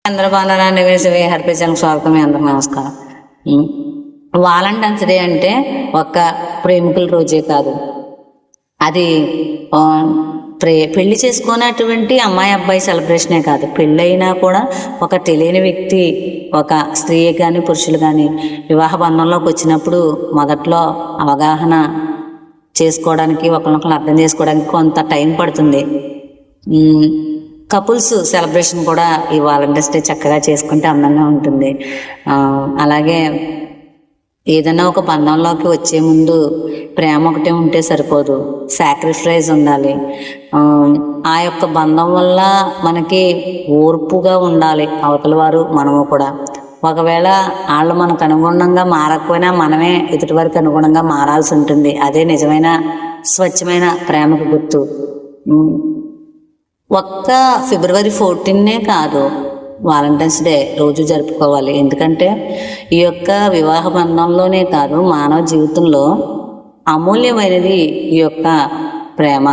చంద్రబాబు నివేశవే హర్పిచలకు స్వాగతం. మీ అందరికి నమస్కారం. వాలంటైన్స్ డే అంటే ఒక్క ప్రేమికుల రోజే కాదు, అది పెళ్లి చేసుకున్నటువంటి అమ్మాయి అబ్బాయి సెలబ్రేషనే కాదు, పెళ్ళైనా కూడా ఒక తెలియని వ్యక్తి, ఒక స్త్రీ కానీ పురుషులు కానీ వివాహ బంధంలోకి వచ్చినప్పుడు మొదట్లో అవగాహన చేసుకోవడానికి, ఒకరినొకరు అర్థం చేసుకోవడానికి కొంత టైం పడుతుంది. కపుల్స్ సెలబ్రేషన్ కూడా ఈ వాలంటైన్స్ డే చక్కగా చేసుకుంటే అందంగా ఉంటుంది. అలాగే ఏదైనా ఒక బంధంలోకి వచ్చే ముందు ప్రేమ ఒకటే ఉంటే సరిపోదు, సాక్రిఫైస్ ఉండాలి. ఆ యొక్క బంధం వల్ల మనకి ఓర్పుగా ఉండాలి అవతల వారు, మనము కూడా. ఒకవేళ వాళ్ళు మనకు అనుగుణంగా మారకపోయినా మనమే ఎదుటి వారికి అనుగుణంగా మారాల్సి ఉంటుంది. అదే నిజమైన స్వచ్ఛమైన ప్రేమకు గుర్తు. ఒక్క ఫిబ్రవరి 14 కాదు, వాలంటైన్స్ డే రోజు జరుపుకోవాలి. ఎందుకంటే ఈ యొక్క వివాహ బంధంలోనే కాదు, మానవ జీవితంలో అమూల్యమైనది ఈ యొక్క ప్రేమ.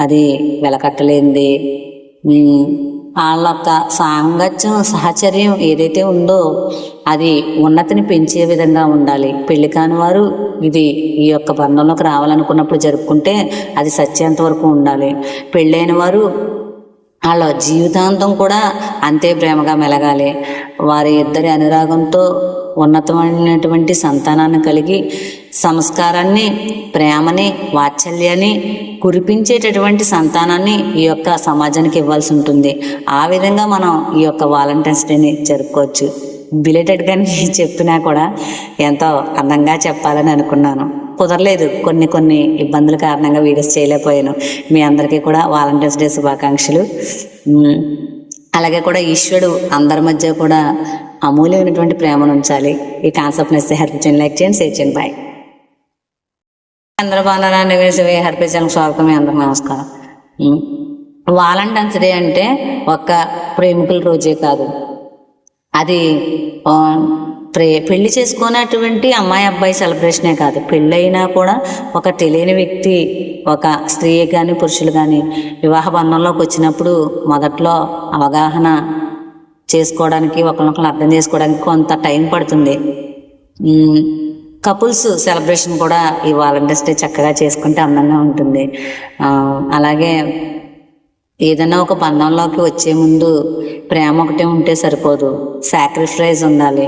అది వెలకట్టలేనిది. వాళ్ళ యొక్క సాంగత్యం, సహచర్యం ఏదైతే ఉందో అది ఉన్నతిని పెంచే విధంగా ఉండాలి. పెళ్లి కాని వారు ఈ యొక్క బంధంలోకి రావాలనుకున్నప్పుడు జరుపుకుంటే అది సత్యంత వరకు ఉండాలి. పెళ్ళైన వారు వాళ్ళ జీవితాంతం కూడా అంతే ప్రేమగా మెలగాలి. వారి ఇద్దరి అనురాగంతో ఉన్నతమైనటువంటి సంతానాన్ని కలిగి సంస్కారాన్ని, ప్రేమని, వాత్సల్యాన్ని కురిపించేటటువంటి సంతానాన్ని ఈ యొక్క సమాజానికి ఇవ్వాల్సి ఉంటుంది. ఆ విధంగా మనం ఈ యొక్క వాలంటైన్స్ డేని జరుపుకోవచ్చు. బిలేటెడ్గానే చెప్పినా కూడా ఎంతో అందంగా చెప్పాలని అనుకున్నాను, కుదరలేదు. కొన్ని ఇబ్బందుల కారణంగా వీడియోస్ చేయలేకపోయాను. మీ అందరికీ కూడా వాలంటైన్స్ డే శుభాకాంక్షలు. అలాగే కూడా ఈశ్వరుడు అందరి మధ్య కూడా అమూల్యమైనటువంటి ప్రేమను ఉంచాలి. ఈ కాన్సెప్ట్ నచ్చితే హర్పిచండి, లైక్ చేయండి, షేర్ చేయండి. బాయ్. చంద్రబాబు నివేశవే హర్పిచలకు స్వాగతం. మీ అందరికి నమస్కారం. వాలంటైన్స్ డే అంటే ఒక్క ప్రేమికుల రోజే కాదు, అది పెళ్లి చేసుకున్నటువంటి అమ్మాయి అబ్బాయి సెలబ్రేషనే కాదు, పెళ్ళైనా కూడా ఒక తెలియని వ్యక్తి, ఒక స్త్రీ కానీ పురుషులు కానీ వివాహ బంధంలోకి వచ్చినప్పుడు మొదట్లో అవగాహన చేసుకోవడానికి, ఒకరినొకరు అర్థం చేసుకోవడానికి కొంత టైం పడుతుంది. కపుల్స్ సెలబ్రేషన్ కూడా ఈ వాలంటైన్స్ డే చక్కగా చేసుకుంటే అందంగా ఉంటుంది. అలాగే ఏదైనా ఒక బంధంలోకి వచ్చే ముందు ప్రేమ ఒకటే ఉంటే సరిపోదు, సాక్రిఫైస్ ఉండాలి.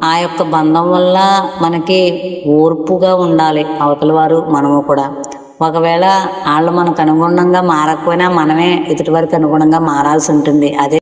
ఆ యొక్క బంధం వల్ల మనకి ఓర్పుగా ఉండాలి అవతల వారు, మనము కూడా. ఒకవేళ వాళ్ళు మనకు అనుగుణంగా మారకపోయినా మనమే ఎదుటి వారికి అనుగుణంగా మారాల్సి ఉంటుంది. అదే